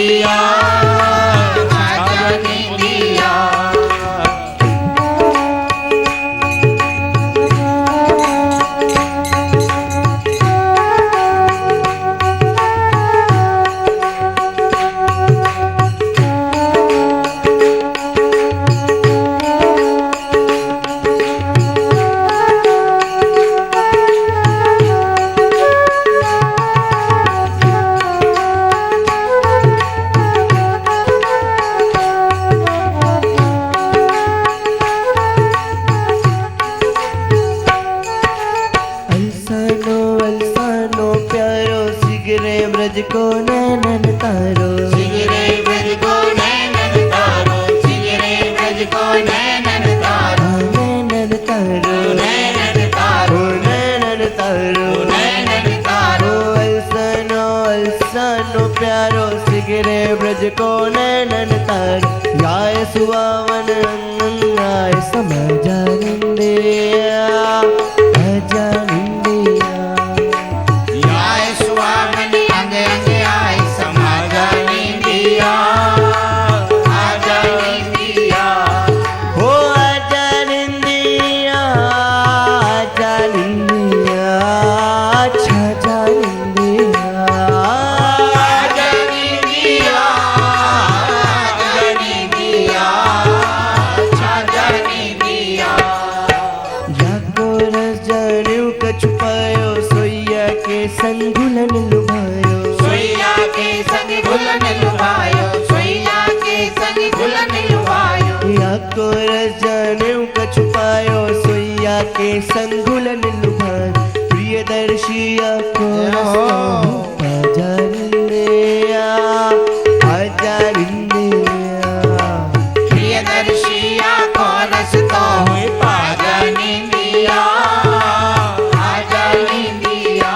निंदिया आजा निंदिया। ब्रज को नैनन तारो, सिगरे ब्रज को नैनन तारो, सिगरे ब्रज को नैनन तारो, नैनन तारो, नैनन तारो, नैनन तारो, नैनन तारो। अलसानो प्यारो सिगरे ब्रज को नैनन तारो, याय सुवावन आय समझा निंदिया आजा निंदिया। संगुलन लुभायो, सोइया के संग घुलन लुभायो, सोइया के संग घुलन लुभायो। या को रजाने का छुपायो, सोइया के संगुलन लुभायो। प्रियदर्शिया को आजा निंदिया आजा निंदिया। प्रियदर्शिया को रसतो हुई आजा निंदिया आजा निंदिया।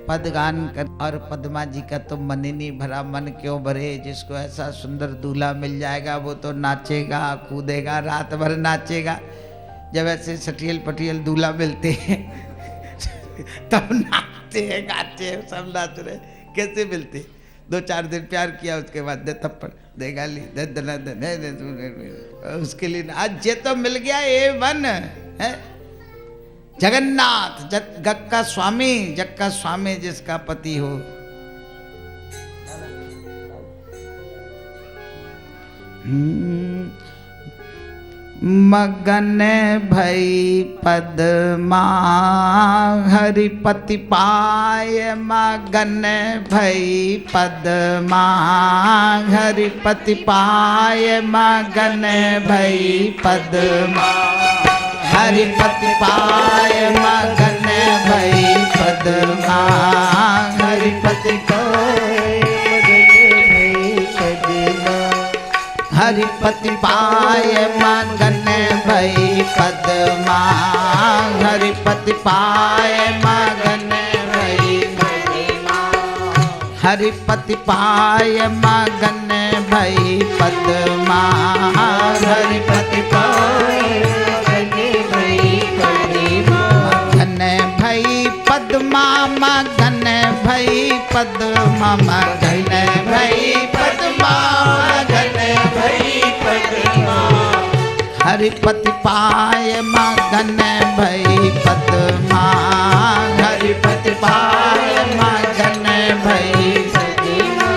पदगान कर और पद्मा जी का तो मन ही नहीं भरा, मन क्यों भरे। जिसको ऐसा सुंदर दूल्हा मिल जाएगा वो तो नाचेगा कूदेगा रात भर नाचेगा। जब ऐसे सटियल पटियल दूल्हा मिलते हैं तब नाचते हैं गाते हैं सब नाच रहे। कैसे मिलते? 2-4 दिन प्यार किया उसके बाद दे थप्पड़ दे गाली दे दना दे उसके लिए आज ये तो मिल गया A1 है। जगन्नाथ जग का स्वामी जिसका पति हो। मगन भई पद्मा हरिपति पाए, मगन भई पद्मा हरिपति पाए, मगन भई पद्मा हरिपति पाए, मगन भई पद्मा हरिपति पाए, हरिपति पाए, मगन भई पद्मा हरिपति पाए, मगन भई पद्मा हरिपति पाए, मगन भई पद्मा हरिपति पाए, पद्मा मगन भई पद्मा मगन भई पद्मा मगन भई पद्मा हरिपति पाए, मगन भई पद्मा हरिपति पाए, मगन भई पद्मा।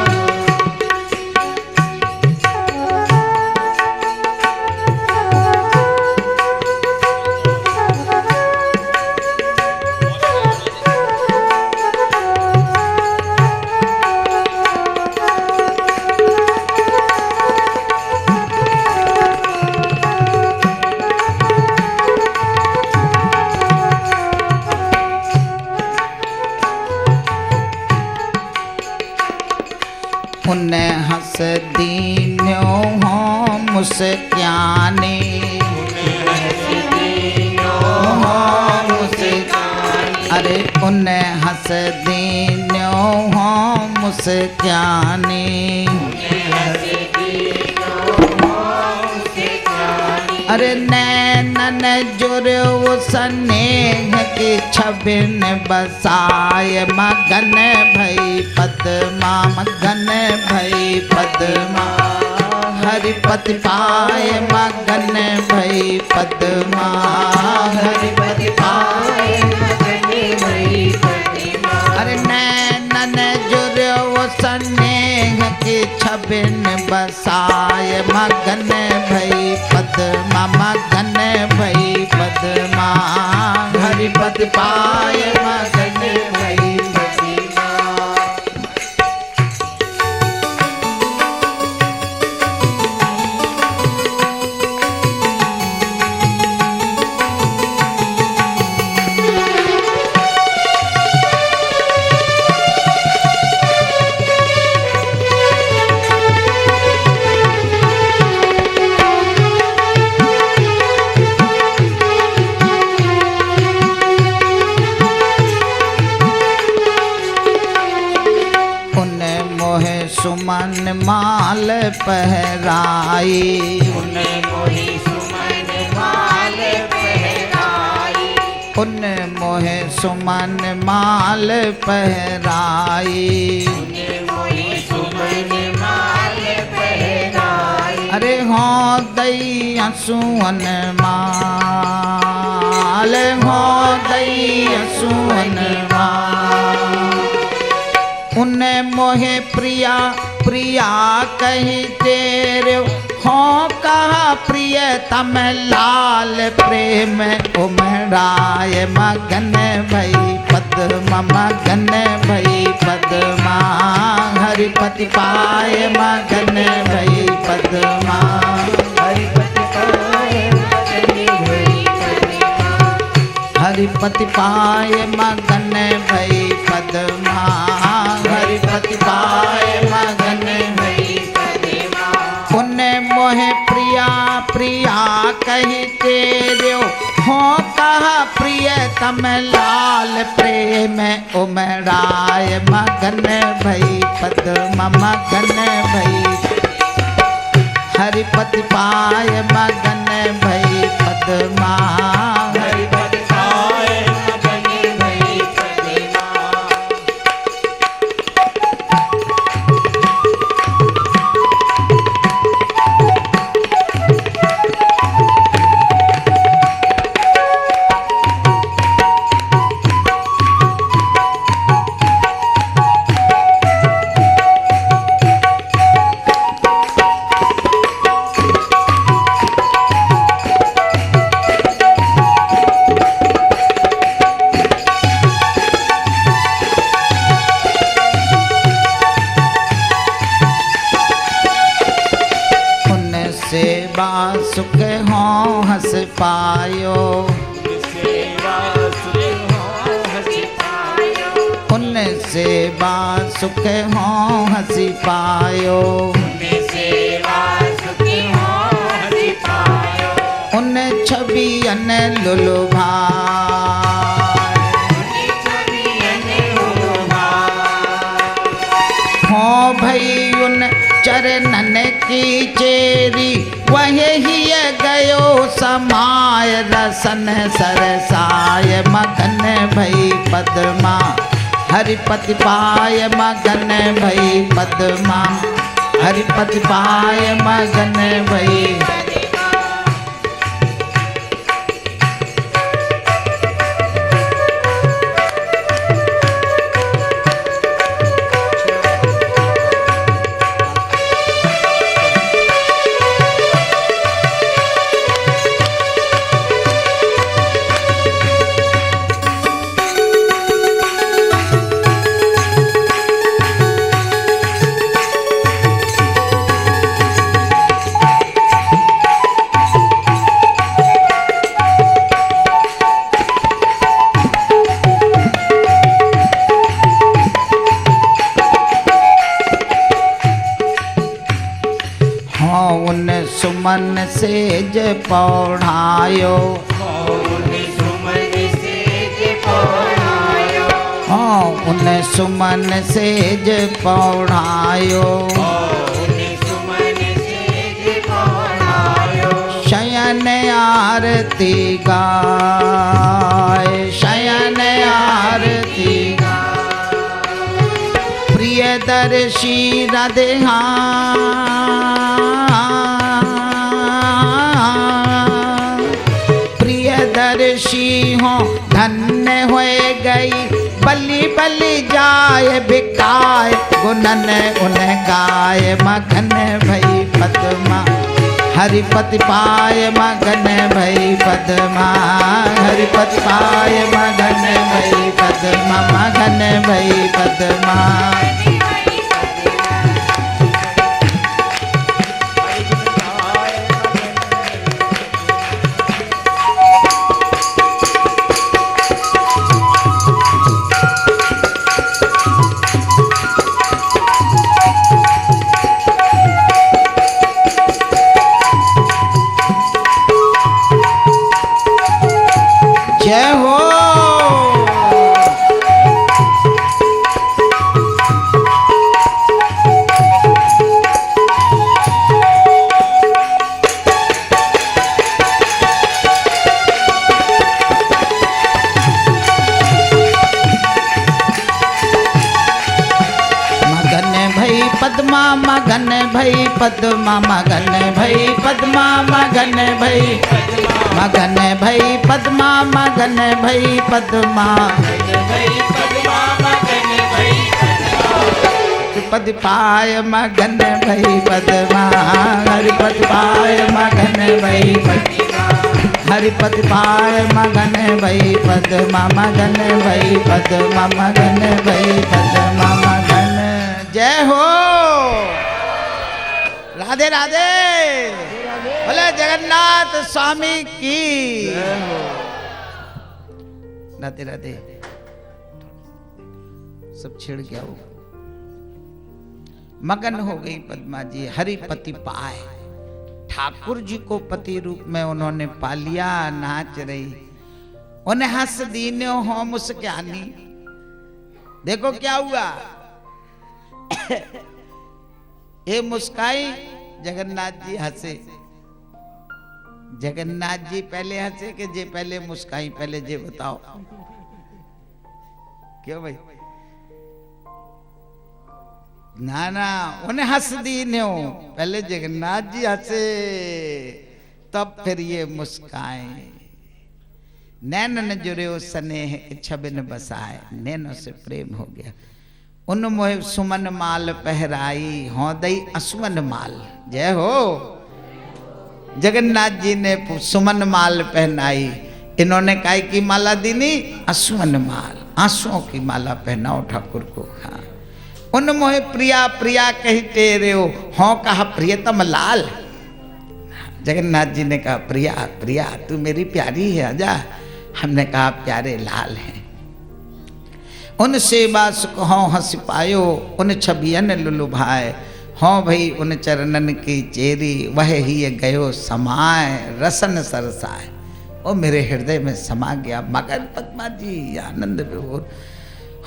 उन्हें हंस दीन्यो हो मुस्क्यानी अरे उन्हें हंस दीन्यो हो मुस्क्यानी अरे नैनन जुर्यो स्नेह की छबिन बसाए मगन भई पद्मा मगन भई पद्मा हरिपति पाए मगन भई पद्मा हरिपति पाए मगन भई पद्मा अरे नैनन जुर्यो स्नेह की छबिन बसाए मगन भई पद्मा मगन भई पद्मा हरिपति पाए मगन भई पद्मा सुमन माल पहराई उन मोहि सुमन माल पहराई उन मोहे सुमन माल पहराई उन मोहि सुमन माल पहराई अरे हो दैया सुवन माल हो दैया सुवन माल उन्ने मोहे प्रिया प्रिया कही तेरे हो कहा प्रिय तम लाल प्रेम उमराय मगन भई पद्मा मगन भई पद्मा हरिपति पाए मगन भई पद्मा हरिपति पाए मगन भई पद्मा हरिपति पाए मगन भई पद्मा हरिपति पाए मगन भई पद्मा उन्ने मोहे प्रिया प्रिया कही तेरे हो कहा प्रिय तम लाल प्रेम उमराय मगन भई पद्मा मगन भई हरिपति पाए मगन भई पद्मा हरिपति पाए मगन भई पद्मा सेवा सुख हो हंस पायो उन सेवा सुख हो हंसी पायो उन छबियन लुलुभा हो भई उन चरणन की चेरी वही गयो समाय रसन सरसाय मगन भई पद्मा हरिपति पाय मगन भई पद्मा हरिपति पाय मगन भई उन सुमन सेज पौढ़ायो, उन सुमन सेज पौढ़ायो, हाँ उन सुमन सेज पौढ़ायो, उन सुमन सेज पौढ़ायो। शयन आरती गाय, शयन आरती प्रियदर्शी राधे प्रियदर्शी हो धन्य होए गई, बलि बलि जाय बिकाय, गुणन उन गाय मगन भई पद्मा, हरिपति पाय मगन भई पद्मा, हरिपति पाय मगन भई पद्मा, मगन भई पद्मा। जय हो पद्मा, मगन भई पद्मा, मगन भई पद्मा, मगन भई मगन भई पद्मा, मगन भई पद्मा, हरिपति पाय मगन भई पद्मा, हरिपति पाय मगन भई पद्मा, हरिपति पाय मगन भई पद्मा, मगन भई पद्मा, मगन भई पद्मा, मगन। जय हो राधे राधे, बोले जगन्नाथ स्वामी की राधे राधे। सब छिड़ गया वो, मगन हो गई पद्मा जी, हरिपति पाए, ठाकुर जी को पति रूप में उन्होंने पा लिया। नाच रही उन्हें हंस दीन्यो हो मुस्कानी। देखो क्या हुआ, ये मुस्काई, जगन्नाथ जी हंसे। जगन्नाथ जी पहले हंसे कि जे पहले मुस्काई? पहले जे बताओ क्यों भाई? ना ना, उन्हें हंस दी न्यो, पहले जगन्नाथ जी हंसे तब फिर ये मुस्काए। नैनन जुड़े स्नेह छबिन बसाए, नैनों से प्रेम हो गया। उन मोह सुमन माल पहराई, हो दई असुमन माल। जय हो, जगन्नाथ जी ने सुमन माल पहनाई, इन्होंने काय की माला दीनी? असुमन माल, आंसुओं की माला पहनाओ ठाकुर को। हाँ, उन मोहे प्रिया प्रिया कही टेरे हो कहा प्रियतम लाल। जगन्नाथ जी ने कहा प्रिया प्रिया तू मेरी प्यारी है, आजा। हमने कहा प्यारे लाल हैं। उन सेवा सुख हो हंस पायो, उन छबियन लुलुभाए, हो भई उन चरणन की चेरी, वह ही गयो समाए, रसन सरसाए। वो मेरे हृदय में समा गया। मगन पद्मा जी आनंद विभोर।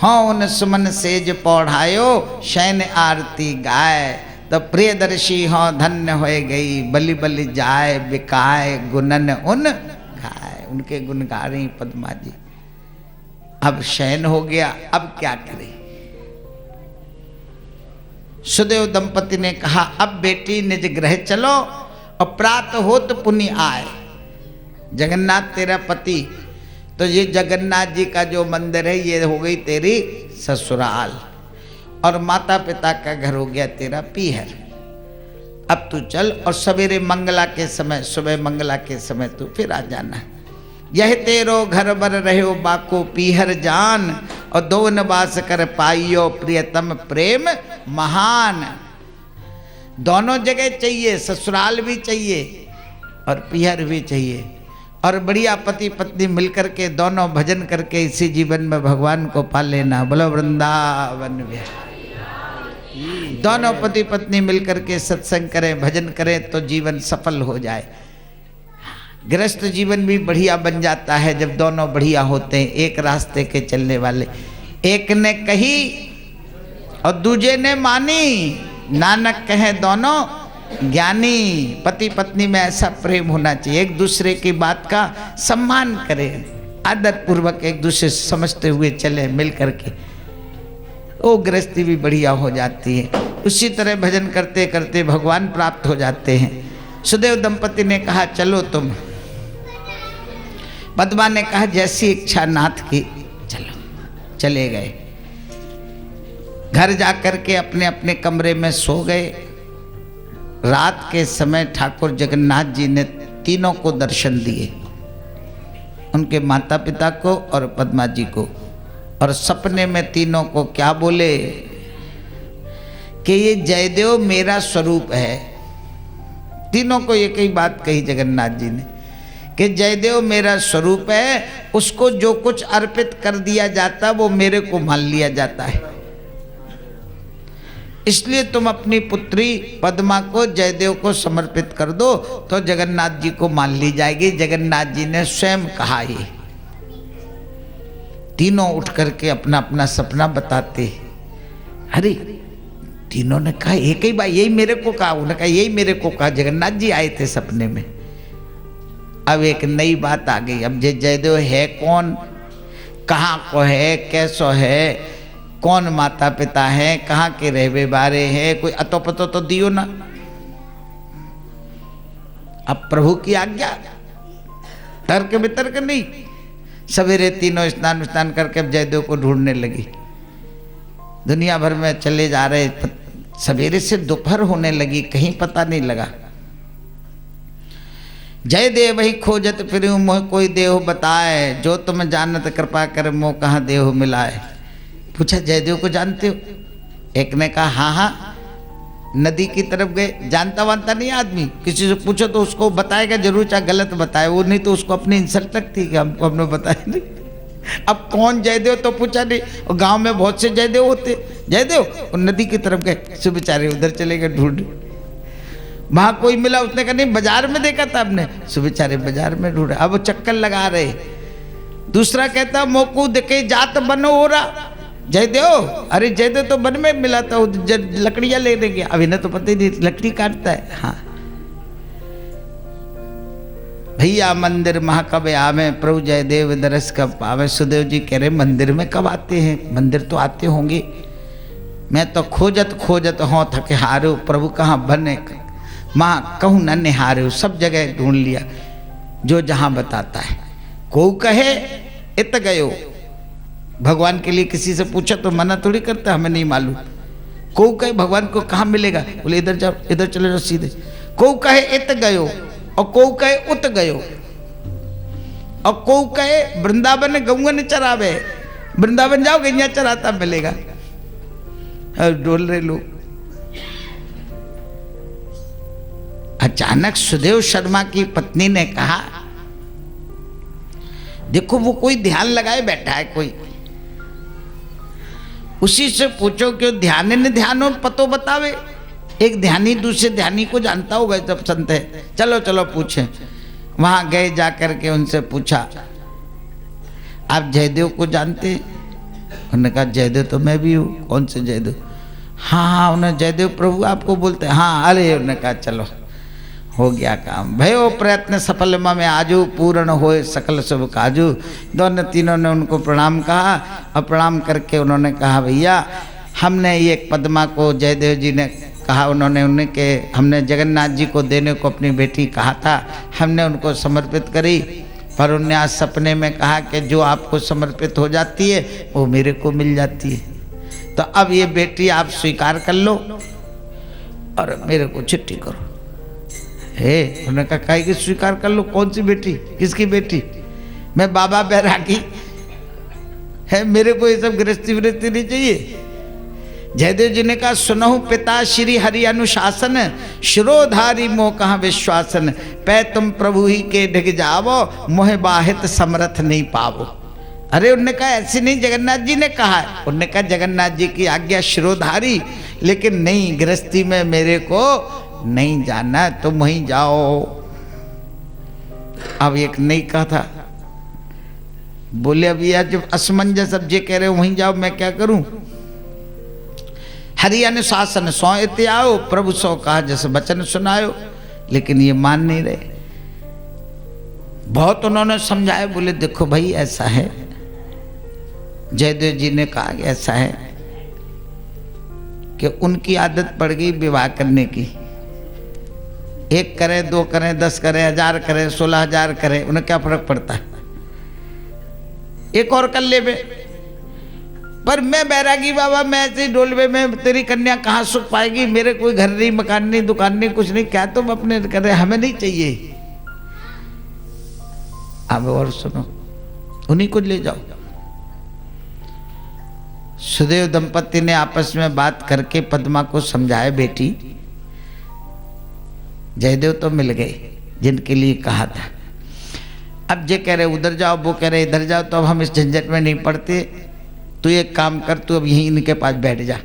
हाँ, उन सुमन सेज पौढ़ायो, शयन आरती गाय, तो प्रियदर्शी हो धन्य होए गई, बलि बलि जाए बिकाए, गुणन उन गाय। उनके गुण गा रही पद्मा जी। अब शयन हो गया, अब क्या करें? सुदेव दंपति ने कहा अब बेटी निज गृह चलो और प्रात हो तो पुण्य आए। जगन्नाथ तेरा पति, तो ये जगन्नाथ जी का जो मंदिर है ये हो गई तेरी ससुराल, और माता पिता का घर हो गया तेरा पीहर। अब तू चल और सवेरे मंगला के समय, सुबह मंगला के समय तू फिर आ जाना। यह तेरो घर बर रहो बाको पीहर जान, और दो नवास कर पाइयो प्रियतम प्रेम महान। दोनों जगह चाहिए, ससुराल भी चाहिए और पीहर भी चाहिए, और बढ़िया पति पत्नी मिलकर के दोनों भजन करके इसी जीवन में भगवान को पा लेना। बोलो वृंदावन बिहारी। दोनों पति पत्नी मिलकर के सत्संग करें, भजन करें तो जीवन सफल हो जाए। गृहस्थ जीवन भी बढ़िया बन जाता है जब दोनों बढ़िया होते हैं, एक रास्ते के चलने वाले। एक ने कही और दूजे ने मानी, नानक कहे दोनों ज्ञानी। पति पत्नी में ऐसा प्रेम होना चाहिए, एक दूसरे की बात का सम्मान करें, आदर पूर्वक एक दूसरे से समझते हुए चले मिल करके, वो गृहस्थी भी बढ़िया हो जाती है। उसी तरह भजन करते करते भगवान प्राप्त हो जाते हैं। सुदेव दंपति ने कहा चलो तुम। पद्मा ने कहा जैसी इच्छा नाथ की, चलो। चले गए। घर जाकर के अपने अपने कमरे में सो गए। रात के समय ठाकुर जगन्नाथ जी ने तीनों को दर्शन दिए, उनके माता पिता को और पद्मा जी को। और सपने में तीनों को क्या बोले कि ये जयदेव मेरा स्वरूप है। तीनों को एक ही बात कही जगन्नाथ जी ने कि जयदेव मेरा स्वरूप है, उसको जो कुछ अर्पित कर दिया जाता वो मेरे को मान लिया जाता है। इसलिए तुम अपनी पुत्री पद्मा को जयदेव को समर्पित कर दो तो जगन्नाथ जी को मान ली जाएगी। जगन्नाथ जी ने स्वयं कहा। ये तीनों उठ करके अपना अपना सपना बताते। अरे तीनों ने कहा एक ही बात, यही मेरे को कहा। उन्होंने कहा यही मेरे को कहा, जगन्नाथ जी आए थे सपने में। अब एक नई बात आ गई। अब जयदेव है कौन, कहाँ को है, कैसो है, कौन माता पिता है, कहाँ के रहवे बारे हैं, कोई अतो पतो तो दियो ना। अब प्रभु की आज्ञा, तर्क वितर्क नहीं। सवेरे तीनों स्नान विस्नान करके अब जयदेव को ढूंढने लगी। दुनिया भर में चले जा रहे, सवेरे से दोपहर होने लगी, कहीं पता नहीं लगा। जयदेव वही खोजत फिरूं मोह कोई देव बताए, जो तुम जानत कृपा कर मोह कहाँ देव मिलाए। पूछा जयदेव को जानते हो? एक ने कहा हाँ हाँ, नदी की तरफ गए। जानता वानता नहीं आदमी, किसी से पूछो तो उसको बताएगा जरूर, चाहे गलत बताए वो, नहीं तो उसको अपनी इंसल्ट लगती कि हमको हमने बताया नहीं। अब कौन जयदेव तो पूछा नहीं, और गांव में बहुत से जयदेव होते। जयदेव और नदी की तरफ गए, सो बेचारे उधर चले गए ढूंढ। वहां कोई मिला, उसने कहा नहीं बाजार में देखा था आपने, सो बेचारे बाजार में ढूंढे। अब वो चक्कर लगा रहे। दूसरा कहता मोकू देखे जात बनो हो रहा। जयदेव, अरे जयदेव तो वन में मिला था, लकड़ियां ले गया। अब इन्हें तो पता ही नहीं लकड़ी काटता है। हाँ भैया मंदिर महा कब आवे, प्रभु जयदेव दरस कब पावे। सुदेव जी कह रहे मंदिर में कब आते हैं? मंदिर तो आते होंगे, मैं तो खोजत खोजत हो थके हारो, प्रभु कहाँ बने माँ कहूँ न निहारे। सब जगह ढूंढ लिया जो जहाँ बताता है। को कहे इत गयो, भगवान के लिए किसी से पूछा तो मना थोड़ी करता, हमें नहीं मालूम। को कहे भगवान को कहाँ मिलेगा, बोले इधर जाओ, इधर चले जाओ सीधे। को कहे इत गयो और को कहे उत गयो, और को कहे वृंदावन गौवन चरावे, वृंदावन जाओ गैया चराता मिलेगा। डोल रहे लोग। अचानक सुदेव शर्मा की पत्नी ने कहा देखो वो कोई ध्यान लगाए बैठा है कोई, उसी से पूछो कि ध्यान ने ध्यान और पतो बतावे। एक ध्यानी दूसरे ध्यानी को जानता होगा जब संत है। चलो चलो पूछें। वहां गए, जाकर के उनसे पूछा आप जयदेव को जानते? उन्होंने कहा जयदेव तो मैं भी हूँ। कौन से जयदेव? हाँ हाँ, उन्हें जयदेव प्रभु आपको बोलते हैं। हाँ अरे, उन्होंने कहा चलो हो गया काम, भयो प्रयत्न सफल में आजू, पूर्ण होए सकल शुभ काजू। दोनों तीनों ने उनको प्रणाम कहा, और प्रणाम करके उन्होंने कहा भैया हमने ये पद्मा को, जयदेव जी ने कहा उन्होंने उनके, हमने जगन्नाथ जी को देने को अपनी बेटी कहा था, हमने उनको समर्पित करी, पर उन्होंने आज सपने में कहा कि जो आपको समर्पित हो जाती है वो मेरे को मिल जाती है। तो अब ये बेटी आप स्वीकार कर लो और मेरे को चिट्ठी करो। हे उन्होंने कहा काहे की स्वीकार कर लो? कौन सी बेटी? किसकी बेटी? मैं बाबा बैरागी है, मेरे को ये सब गृहस्थी वृत्ति नहीं चाहिए। जयदेव जी ने कहा सुनहु पिता श्री हरि अनुशासन, शिरोधारी मोह कहाँ विश्वासन, पै तुम प्रभु ही के ढिग जावो, मोह बाहित समर्थ नहीं पावो। अरे उन्होंने कहा ऐसे नहीं, जगन्नाथ जी ने कहा है। उन्होंने कहा जगन्नाथ जी की आज्ञा शिरोधारी, लेकिन नहीं, गृहस्थी में मेरे को नहीं जाना, तुम वहीं जाओ। अब एक नहीं कहा था, बोले अभी यार जब असमंजस अब जे कह रहे हो वहीं जाओ, मैं क्या करूं। हरि अनुशासन सौ इति आओ, प्रभु सौ कहा जैसे वचन सुनायो, लेकिन ये मान नहीं रहे। बहुत उन्होंने समझाया, बोले देखो भाई ऐसा है, जयदेव जी ने कहा कि ऐसा है कि उनकी आदत पड़ गई विवाह करने की, 1 करें 2 करें 10 करें 1000 करें 16,000 करें, उन्हें क्या फर्क पड़ता है, एक और कर ले बे। पर मैं बैरागी बाबा, मैं ऐसे डोलवे में तेरी कन्या कहाँ सुख पाएगी, मेरे कोई घर नहीं, मकान नहीं, दुकान नहीं, कुछ नहीं, क्या तुम अपने कर रहे, हमें नहीं चाहिए। अब और सुनो, उन्हीं को ले जाओ। सुदेव दंपति ने आपस में बात करके पद्मा को समझाया, बेटी जयदेव तो मिल गए जिनके लिए कहा था, अब जे कह रहे उधर जाओ, वो कह रहे इधर जाओ, तो अब हम इस झंझट में नहीं पड़ते। तू एक काम कर, तू अब यहीं इनके पास बैठ जा,